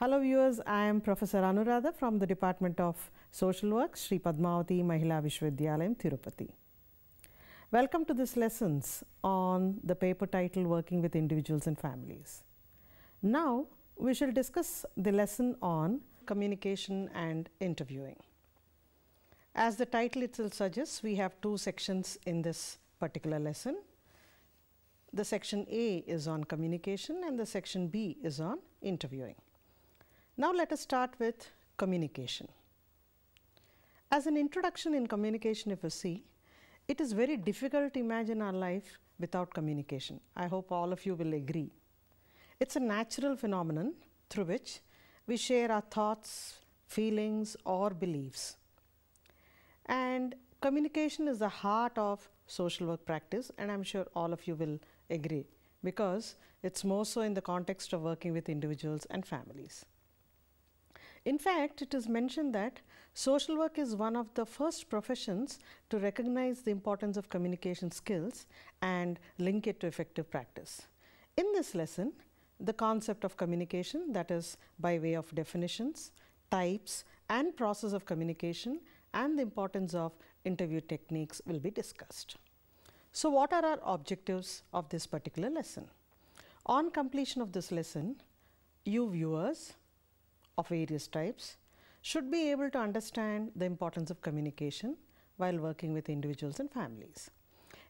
Hello viewers, I am Professor Anuradha from the Department of Social Work, Sri Padmavati Mahila Vishwavidyalayam, Tirupati. Welcome to this lessons on the paper titled Working with Individuals and Families. Now we shall discuss the lesson on communication and interviewing. As the title itself suggests, we have two sections in this particular lesson. The section A is on communication and the section B is on interviewing. Now let us start with communication. As an introduction in communication, if you see, it is very difficult to imagine our life without communication. I hope all of you will agree. It's a natural phenomenon through which we share our thoughts, feelings or beliefs. And communication is the heart of social work practice, and I'm sure all of you will agree because it's more so in the context of working with individuals and families. In fact, it is mentioned that social work is one of the first professions to recognize the importance of communication skills and link it to effective practice. In this lesson, the concept of communication, that is by way of definitions, types and process of communication and the importance of interview techniques will be discussed. So what are our objectives of this particular lesson? On completion of this lesson, you viewers of various types should be able to understand the importance of communication while working with individuals and families.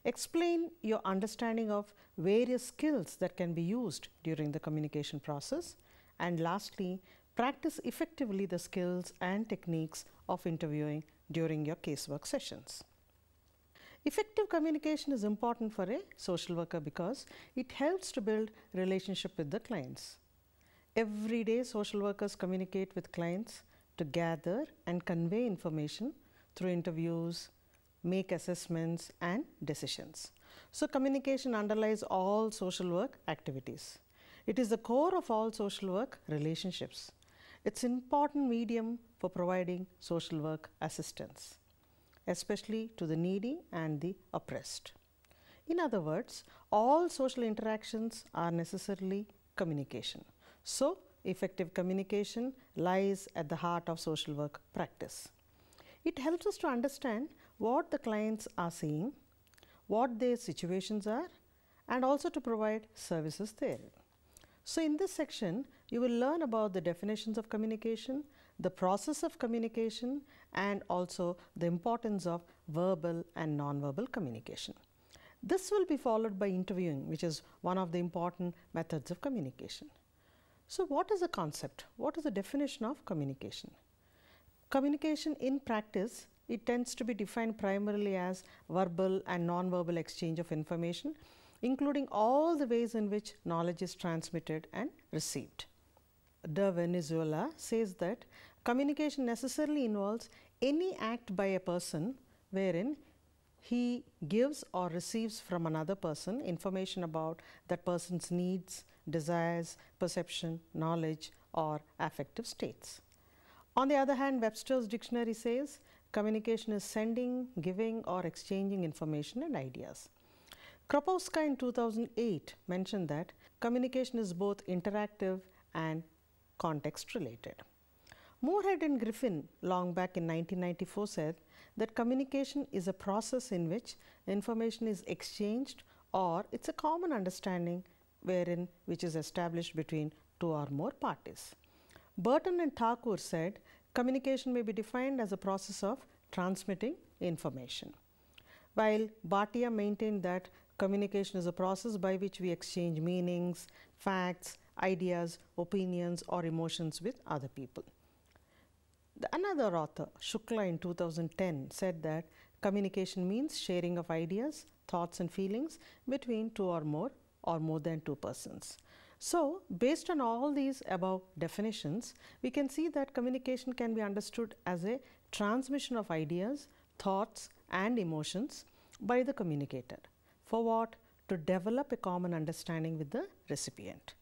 Explain your understanding of various skills that can be used during the communication process, and lastly, practice effectively the skills and techniques of interviewing during your casework sessions. Effective communication is important for a social worker because it helps to build relationship with the clients. Every day, social workers communicate with clients to gather and convey information through interviews, make assessments and decisions. So, communication underlies all social work activities. It is the core of all social work relationships. It's an important medium for providing social work assistance, especially to the needy and the oppressed. In other words, all social interactions are necessarily communication. So, effective communication lies at the heart of social work practice. It helps us to understand what the clients are seeing, what their situations are, and also to provide services there. So, in this section, you will learn about the definitions of communication, the process of communication, and also the importance of verbal and non-verbal communication. This will be followed by interviewing, which is one of the important methods of communication. So, what is the concept? What is the definition of communication? Communication in practice, it tends to be defined primarily as verbal and non-verbal exchange of information, including all the ways in which knowledge is transmitted and received. De Venezuela says that communication necessarily involves any act by a person wherein he gives or receives from another person information about that person's needs, desires, perception, knowledge or affective states. On the other hand, Webster's dictionary says communication is sending, giving or exchanging information and ideas. Kropowska in 2008 mentioned that communication is both interactive and context related. Moorhead and Griffin long back in 1994 said that communication is a process in which information is exchanged or it's a common understanding which is established between two or more parties. Burton and Thakur said communication may be defined as a process of transmitting information, while Bhatia maintained that communication is a process by which we exchange meanings, facts, ideas, opinions or emotions with other people. Another author, Shukla in 2010 said that communication means sharing of ideas, thoughts and feelings between two or more than two persons. So, based on all these above definitions, we can see that communication can be understood as a transmission of ideas, thoughts and emotions by the communicator. For what? To develop a common understanding with the recipient.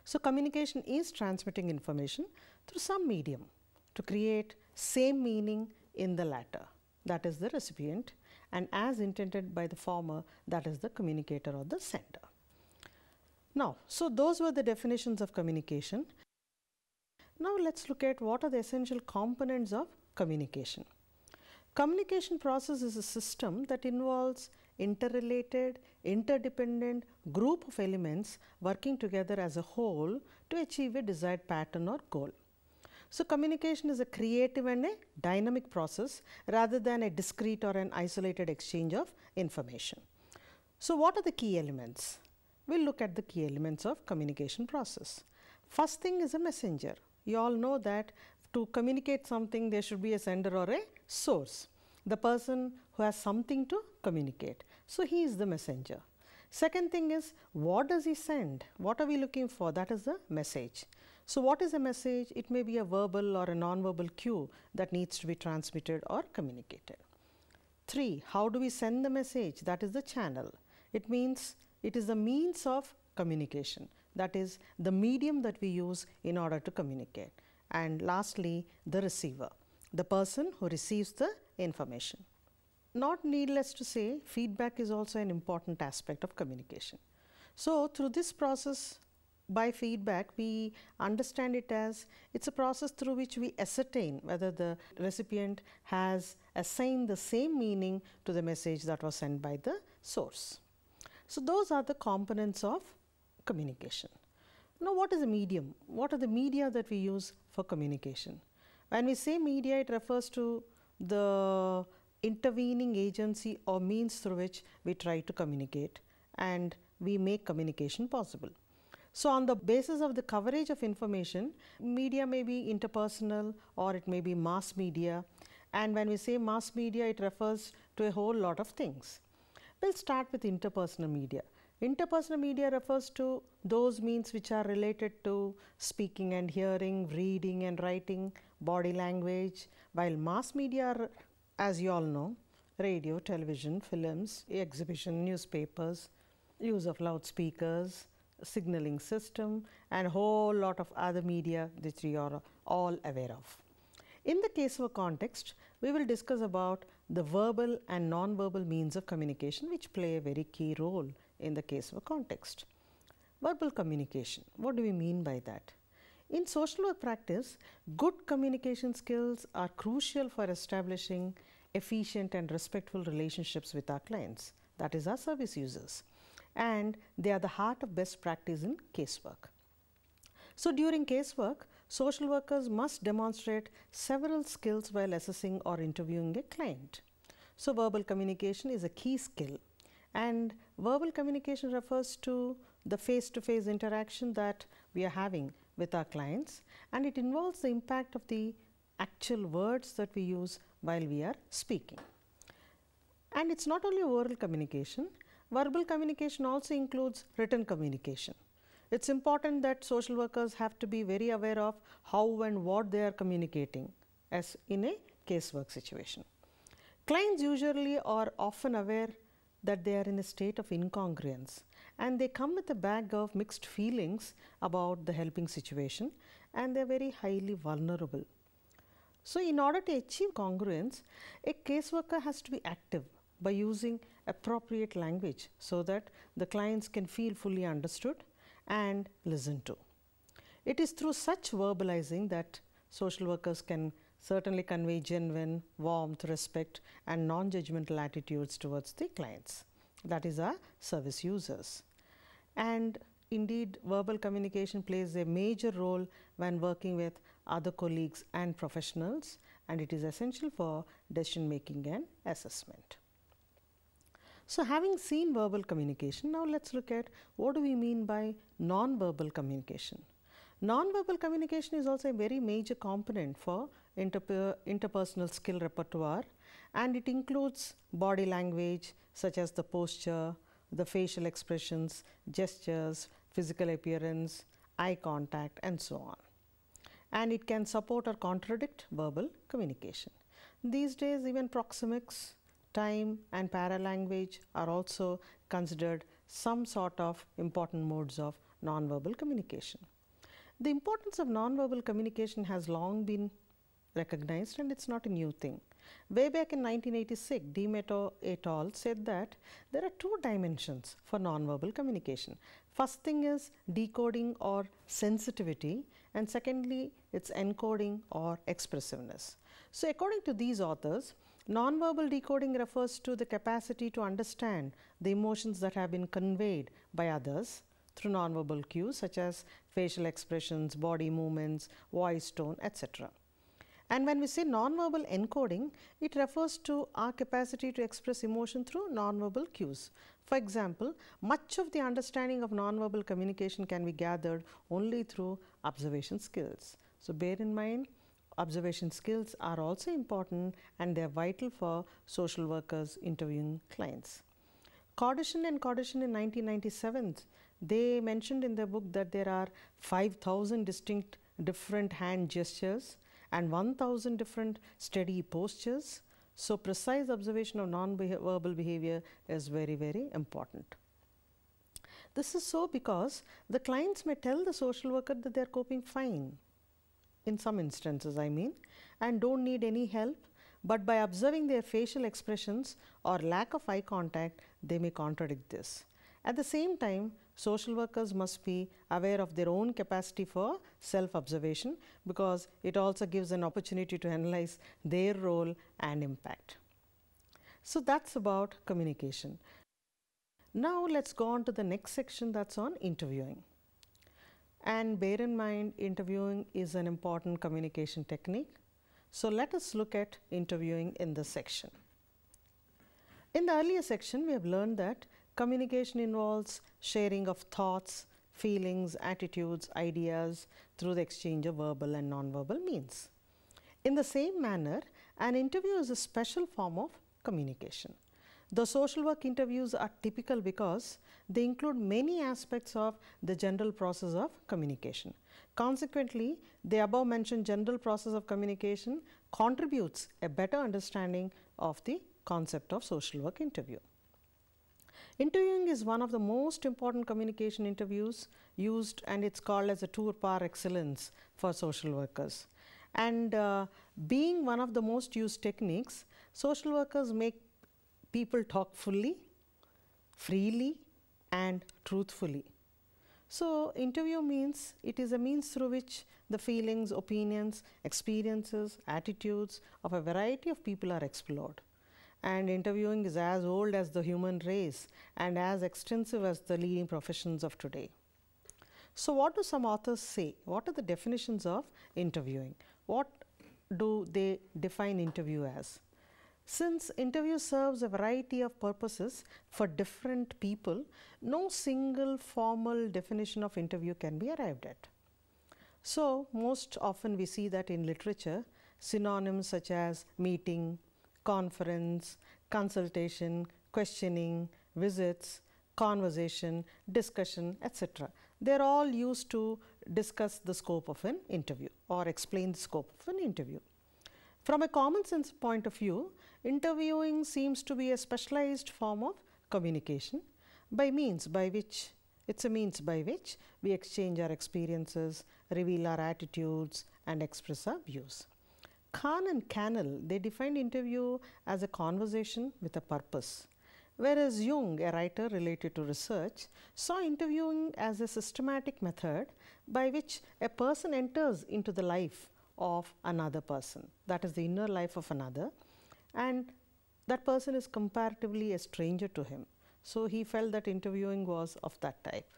So communication is transmitting information through some medium to create same meaning in the latter, that is the recipient, and as intended by the former, that is the communicator or the sender. Now, so those were the definitions of communication. Now let's look at what are the essential components of communication. Communication process is a system that involves interrelated, interdependent group of elements working together as a whole to achieve a desired pattern or goal. So communication is a creative and a dynamic process rather than a discrete or an isolated exchange of information. So what are the key elements? We'll look at the key elements of communication process. First thing is a messenger. You all know that to communicate something there should be a sender or a source, the person who has something to communicate. So he is the messenger. Second thing is, what does he send? What are we looking for? That is the message. So what is a message? It may be a verbal or a non-verbal cue that needs to be transmitted or communicated. 3. How do we send the message? That is the channel. It means it is the means of communication. That is the medium that we use in order to communicate. And lastly, the receiver, the person who receives the information. Not needless to say, feedback is also an important aspect of communication. So through this process, by feedback, we understand it as it's a process through which we ascertain whether the recipient has assigned the same meaning to the message that was sent by the source. So those are the components of communication. Now what is a medium? What are the media that we use for communication? When we say media, it refers to the intervening agency or means through which we try to communicate and we make communication possible. So on the basis of the coverage of information, media may be interpersonal or it may be mass media, and when we say mass media, it refers to a whole lot of things. We'll start with interpersonal media. Interpersonal media refers to those means which are related to speaking and hearing, reading and writing, body language, while mass media are, as you all know, radio, television, films, exhibition, newspapers, use of loudspeakers, signaling system, and a whole lot of other media that we are all aware of. In the case of a context, we will discuss about the verbal and non-verbal means of communication which play a very key role in the case of a context. Verbal communication, what do we mean by that? In social work practice, good communication skills are crucial for establishing efficient and respectful relationships with our clients, that is our service users, and they are the heart of best practice in casework. So during casework, social workers must demonstrate several skills while assessing or interviewing a client. So verbal communication is a key skill, and verbal communication refers to the face-to-face interaction that we are having with our clients, and it involves the impact of the actual words that we use while we are speaking. And it's not only oral communication, verbal communication also includes written communication. It's important that social workers have to be very aware of how and what they are communicating as in a casework situation. Clients usually are often aware that they are in a state of incongruence, and they come with a bag of mixed feelings about the helping situation, and they are very highly vulnerable. So in order to achieve congruence, a caseworker has to be active by using appropriate language so that the clients can feel fully understood and listened to. It is through such verbalizing that social workers can certainly convey genuine warmth, respect and non-judgmental attitudes towards the clients, that is our service users. And indeed, verbal communication plays a major role when working with other colleagues and professionals, and it is essential for decision making and assessment. So having seen verbal communication, now let's look at what do we mean by non-verbal communication. Non-verbal communication is also a very major component for interpersonal skill repertoire, and it includes body language such as the posture, the facial expressions, gestures, physical appearance, eye contact and so on. And it can support or contradict verbal communication. These days even proxemics, time and paralanguage are also considered some sort of important modes of non-verbal communication. The importance of nonverbal communication has long been recognized, and it's not a new thing. Way back in 1986, Demeter et al. Said that there are two dimensions for nonverbal communication. First thing is decoding or sensitivity, and secondly, it's encoding or expressiveness. So according to these authors, nonverbal decoding refers to the capacity to understand the emotions that have been conveyed by others through nonverbal cues such as facial expressions, body movements, voice tone, etc. And when we say nonverbal encoding, it refers to our capacity to express emotion through nonverbal cues. For example, much of the understanding of nonverbal communication can be gathered only through observation skills. So bear in mind, observation skills are also important, and they are vital for social workers interviewing clients. Cordison and Cordison in 1997, they mentioned in their book that there are 5,000 distinct different hand gestures and 1,000 different steady postures. So precise observation of non-verbal behavior is very, very important. This is so because the clients may tell the social worker that they are coping fine, in some instances I mean, and don't need any help, but by observing their facial expressions or lack of eye contact, they may contradict this. At the same time, social workers must be aware of their own capacity for self-observation, because it also gives an opportunity to analyze their role and impact. So that's about communication. Now let's go on to the next section, that's on interviewing. And bear in mind, interviewing is an important communication technique. So let us look at interviewing in this section. In the earlier section, we have learned that communication involves sharing of thoughts, feelings, attitudes, ideas through the exchange of verbal and non-verbal means. In the same manner, an interview is a special form of communication. The social work interviews are typical because they include many aspects of the general process of communication. Consequently, the above mentioned general process of communication contributes a better understanding of the concept of social work interview. Interviewing is one of the most important communication interviews used, and it's called as a tour par excellence for social workers. And being one of the most used techniques, social workers make people talk fully, freely, and truthfully. So interview means it is a means through which the feelings, opinions, experiences, attitudes of a variety of people are explored. And interviewing is as old as the human race and as extensive as the leading professions of today. So what do some authors say? What are the definitions of interviewing? What do they define interview as? Since interview serves a variety of purposes for different people, no single formal definition of interview can be arrived at. So most often we see that in literature, synonyms such as meeting, conference, consultation, questioning, visits, conversation, discussion, etc. They're all used to discuss the scope of an interview or explain the scope of an interview. From a common sense point of view, interviewing seems to be a specialized form of communication it's a means by which we exchange our experiences, reveal our attitudes, and express our views. Kahn and Cannell, they defined interview as a conversation with a purpose, whereas Jung, a writer related to research, saw interviewing as a systematic method by which a person enters into the life of another person, that is the inner life of another, and that person is comparatively a stranger to him. So he felt that interviewing was of that type.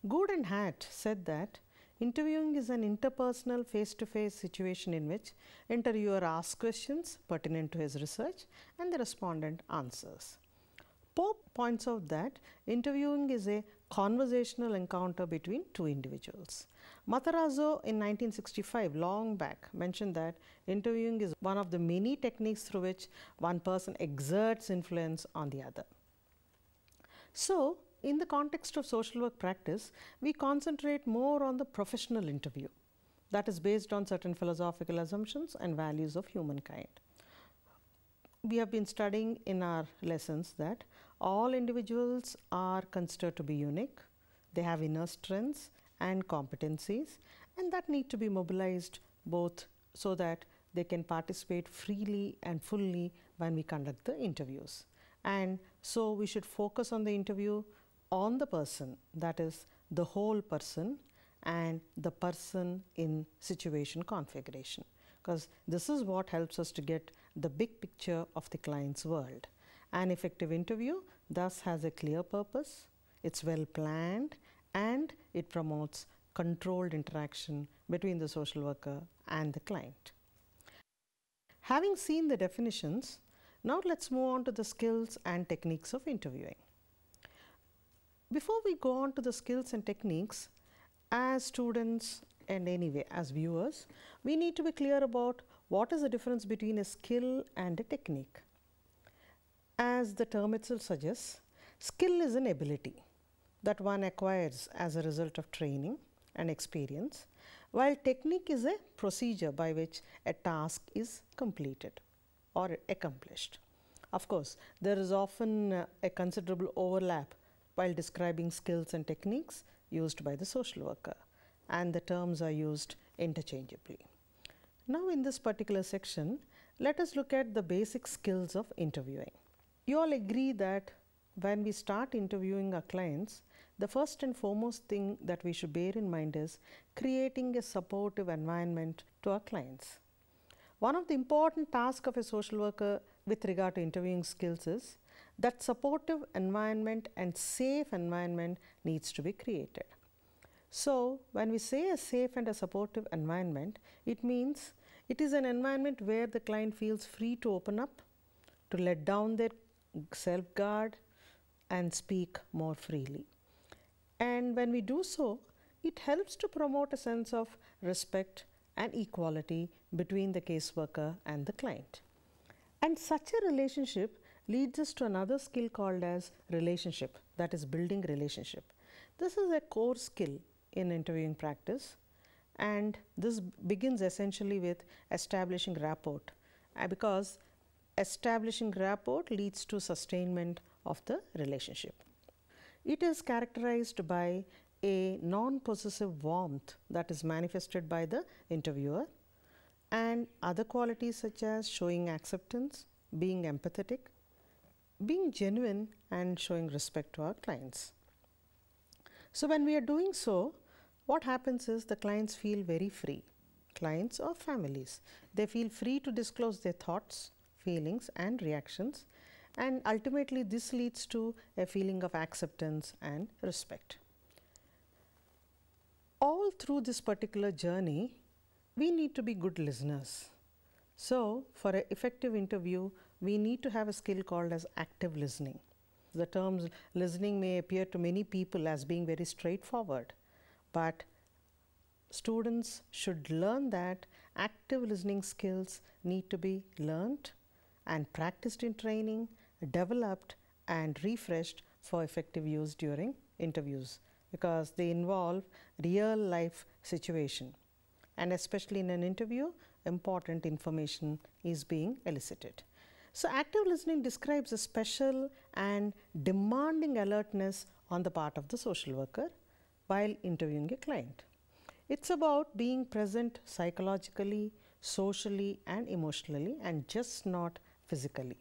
Good and Hatt said that interviewing is an interpersonal face-to-face situation in which interviewer asks questions pertinent to his research and the respondent answers. Pope points out that interviewing is a conversational encounter between two individuals. Matarazzo in 1965, long back, mentioned that interviewing is one of the many techniques through which one person exerts influence on the other. So, in the context of social work practice, we concentrate more on the professional interview that is based on certain philosophical assumptions and values of humankind. We have been studying in our lessons that all individuals are considered to be unique, they have inner strengths and competencies, and that need to be mobilized both so that they can participate freely and fully when we conduct the interviews. And so we should focus on the interview on the person, that is the whole person and the person in situation configuration, because this is what helps us to get the big picture of the client's world. An effective interview thus has a clear purpose, it's well planned, and it promotes controlled interaction between the social worker and the client. Having seen the definitions, now let's move on to the skills and techniques of interviewing. Before we go on to the skills and techniques, as students and anyway as viewers, we need to be clear about what is the difference between a skill and a technique. As the term itself suggests, skill is an ability that one acquires as a result of training and experience, while technique is a procedure by which a task is completed or accomplished. Of course, there is often a considerable overlap while describing skills and techniques used by the social worker, and the terms are used interchangeably. Now in this particular section, let us look at the basic skills of interviewing. You all agree that when we start interviewing our clients, the first and foremost thing that we should bear in mind is creating a supportive environment to our clients. One of the important tasks of a social worker with regard to interviewing skills is that supportive environment and safe environment needs to be created. So when we say a safe and a supportive environment, it means it is an environment where the client feels free to open up, to let down their self-guard and speak more freely. And when we do so, it helps to promote a sense of respect and equality between the caseworker and the client. And such a relationship leads us to another skill called as relationship, that is building relationship. This is a core skill in interviewing practice, and this begins essentially with establishing rapport, because establishing rapport leads to sustainment of the relationship. It is characterized by a non-possessive warmth that is manifested by the interviewer, and other qualities such as showing acceptance, being empathetic, being genuine, and showing respect to our clients. So when we are doing so, what happens is the clients feel very free. Clients or families, they feel free to disclose their thoughts, feelings and reactions, and ultimately this leads to a feeling of acceptance and respect. All through this particular journey, we need to be good listeners. So for an effective interview, we need to have a skill called as active listening. The term listening may appear to many people as being very straightforward, but students should learn that active listening skills need to be learned and practiced in training, developed and refreshed for effective use during interviews, because they involve real life situation, and especially in an interview, important information is being elicited. So active listening describes a special and demanding alertness on the part of the social worker while interviewing a client. It's about being present psychologically, socially and emotionally, and just not physically.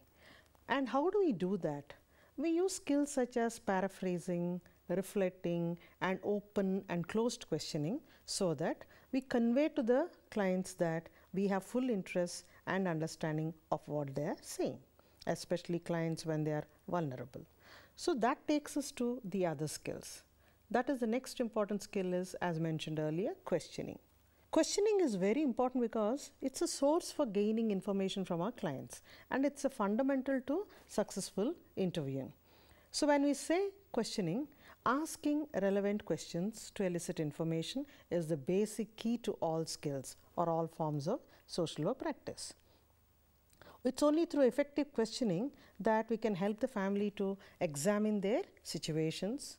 And how do we do that? We use skills such as paraphrasing, reflecting and open and closed questioning, so that we convey to the clients that we have full interest and understanding of what they are saying, especially clients when they are vulnerable. So that takes us to the other skills. That is, the next important skill is, as mentioned earlier, questioning. Questioning is very important because it's a source for gaining information from our clients, and it's a fundamental to successful interviewing. So when we say questioning, asking relevant questions to elicit information is the basic key to all skills or all forms of social work practice. It's only through effective questioning that we can help the family to examine their situations,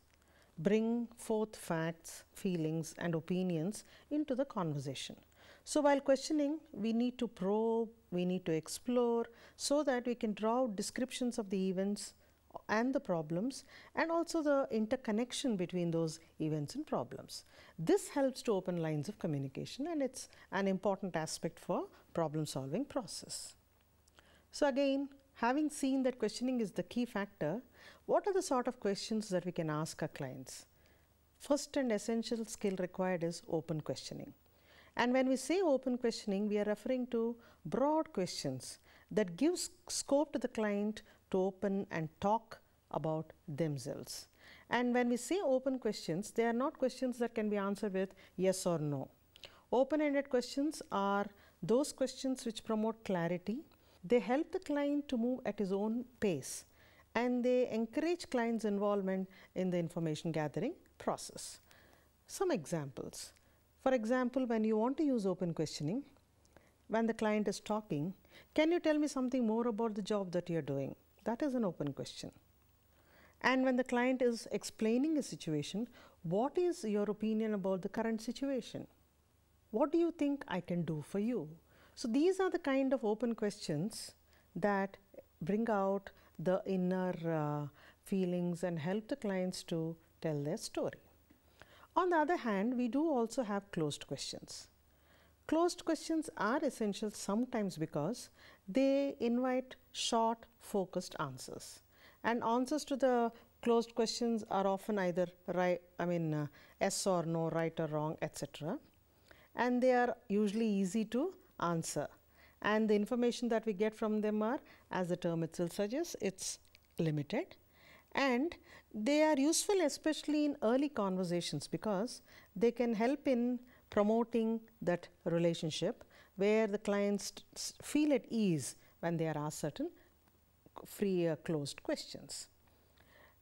bring forth facts, feelings and opinions into the conversation. So while questioning, we need to probe, we need to explore, so that we can draw out descriptions of the events and the problems, and also the interconnection between those events and problems. This helps to open lines of communication, and it's an important aspect for problem solving process. So again, having seen that questioning is the key factor, what are the sort of questions that we can ask our clients? First and essential skill required is open questioning. And when we say open questioning, we are referring to broad questions that gives scope to the client to open and talk about themselves. And when we say open questions, they are not questions that can be answered with yes or no. Open-ended questions are those questions which promote clarity. They help the client to move at his own pace, and they encourage client's involvement in the information gathering process. Some examples. For example, when you want to use open questioning, when the client is talking, can you tell me something more about the job that you are doing? That is an open question. And when the client is explaining a situation, what is your opinion about the current situation? What do you think I can do for you? So these are the kind of open questions that bring out the inner feelings and help the clients to tell their story. On the other hand, we do also have closed questions. Closed questions are essential sometimes because they invite short, focused answers. And answers to the closed questions are often either yes or no, right or wrong, etc. And they are usually easy to answer. And the information that we get from them are, as the term itself suggests, it's limited. And they are useful especially in early conversations because they can help in promoting that relationship where the clients feel at ease when they are asked certain free closed questions.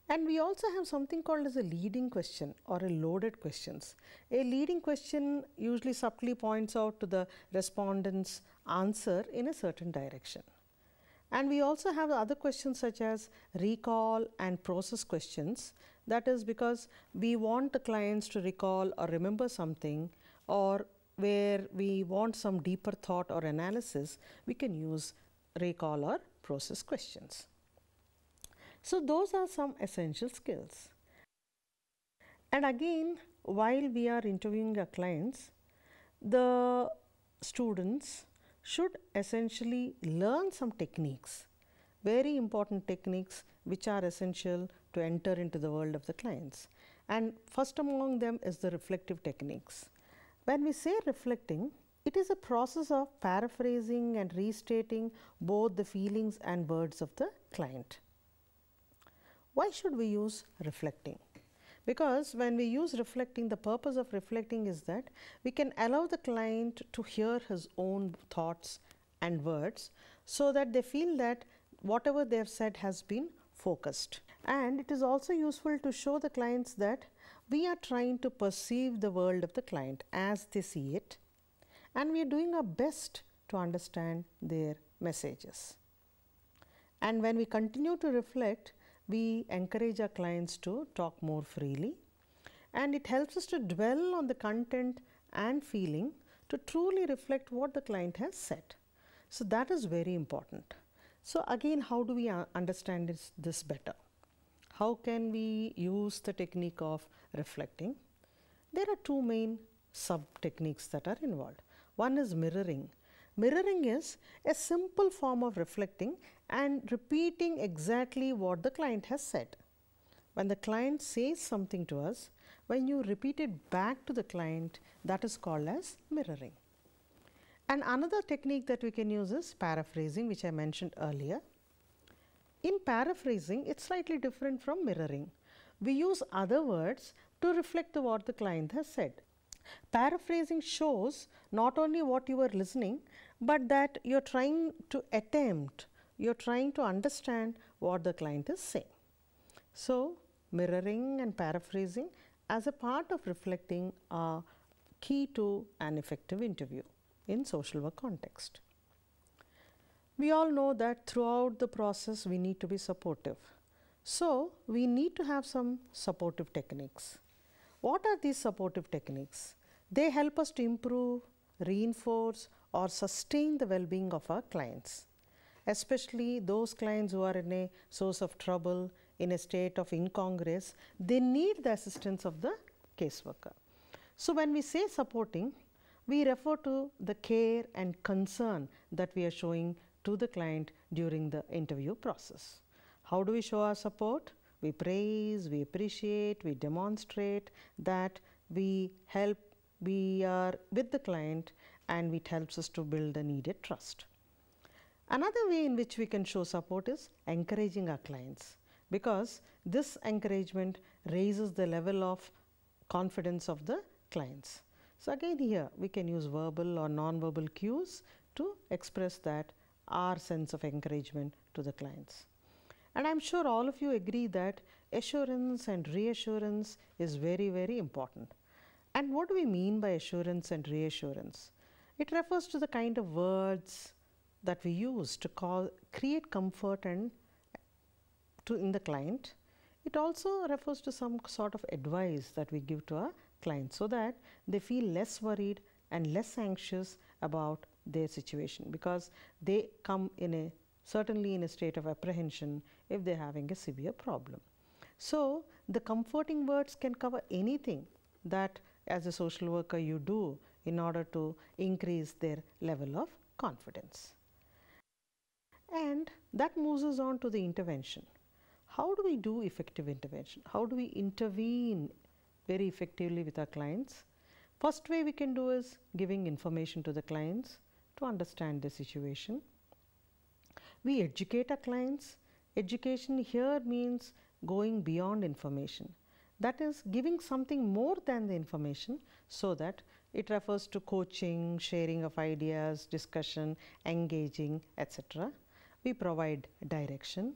And we also have something called as a leading question or a loaded questions. A leading question usually subtly points out to the respondent's answer in a certain direction. And we also have other questions such as recall and process questions. That is because we want the clients to recall or remember something, or where we want some deeper thought or analysis, we can use recall or process questions. So those are some essential skills. And again, while we are interviewing our clients, the students should essentially learn some techniques, very important techniques which are essential to enter into the world of the clients. And first among them is the reflective techniques. When we say reflecting, it is a process of paraphrasing and restating both the feelings and words of the client. Why should we use reflecting? Because when we use reflecting, the purpose of reflecting is that we can allow the client to hear his own thoughts and words so that they feel that whatever they have said has been focused. And it is also useful to show the clients that we are trying to perceive the world of the client as they see it, and we are doing our best to understand their messages. And when we continue to reflect, we encourage our clients to talk more freely, and it helps us to dwell on the content and feeling to truly reflect what the client has said. So that is very important. So again, how do we understand this better? How can we use the technique of reflecting? There are two main sub-techniques that are involved. One is mirroring. Mirroring is a simple form of reflecting and repeating exactly what the client has said. When the client says something to us, when you repeat it back to the client, that is called as mirroring. And another technique that we can use is paraphrasing, which I mentioned earlier. In paraphrasing, it's slightly different from mirroring. We use other words to reflect what the client has said. Paraphrasing shows not only what you are listening, but that you're trying to understand what the client is saying. So mirroring and paraphrasing as a part of reflecting are key to an effective interview in social work context. We all know that throughout the process we need to be supportive. So we need to have some supportive techniques. What are these supportive techniques? They help us to improve, reinforce, or sustain the well-being of our clients. especially those clients who are in a source of trouble, in a state of incongruous, they need the assistance of the caseworker. So when we say supporting, we refer to the care and concern that we are showing to the client during the interview process. How do we show our support? We praise, we appreciate, we demonstrate that we are with the client, and it helps us to build the needed trust. Another way in which we can show support is encouraging our clients, because this encouragement raises the level of confidence of the clients. So again, here we can use verbal or non-verbal cues to express that our sense of encouragement to the clients. And I'm sure all of you agree that assurance and reassurance is very, very important. And what do we mean by assurance and reassurance? It refers to the kind of words that we use to create comfort in the client. It also refers to some sort of advice that we give to our clients so that they feel less worried and less anxious about their situation, because they come certainly in a state of apprehension if they're having a severe problem. So the comforting words can cover anything that as a social worker you do in order to increase their level of confidence. And that moves us on to the intervention. How do we do effective intervention? How do we intervene very effectively with our clients? First way we can do is giving information to the clients to understand the situation. We educate our clients. Education here means going beyond information. That is, giving something more than the information, so that it refers to coaching, sharing of ideas, discussion, engaging, etc. We provide direction.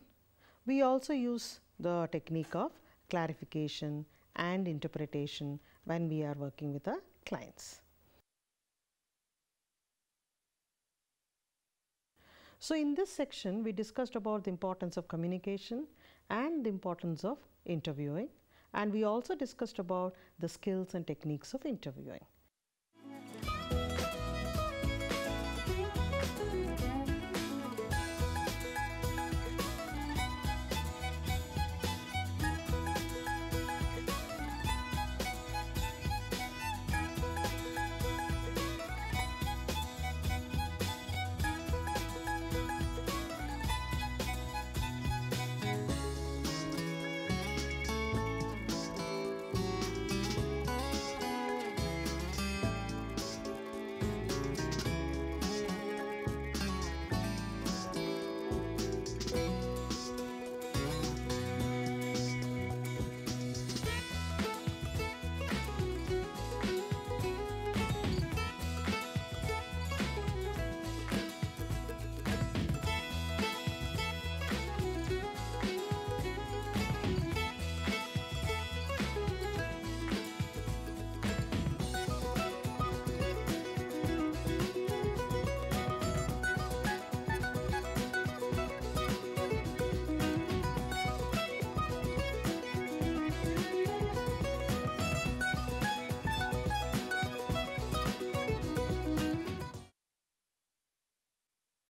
We also use the technique of clarification and interpretation when we are working with our clients. So in this section, we discussed about the importance of communication and the importance of interviewing, and we also discussed about the skills and techniques of interviewing.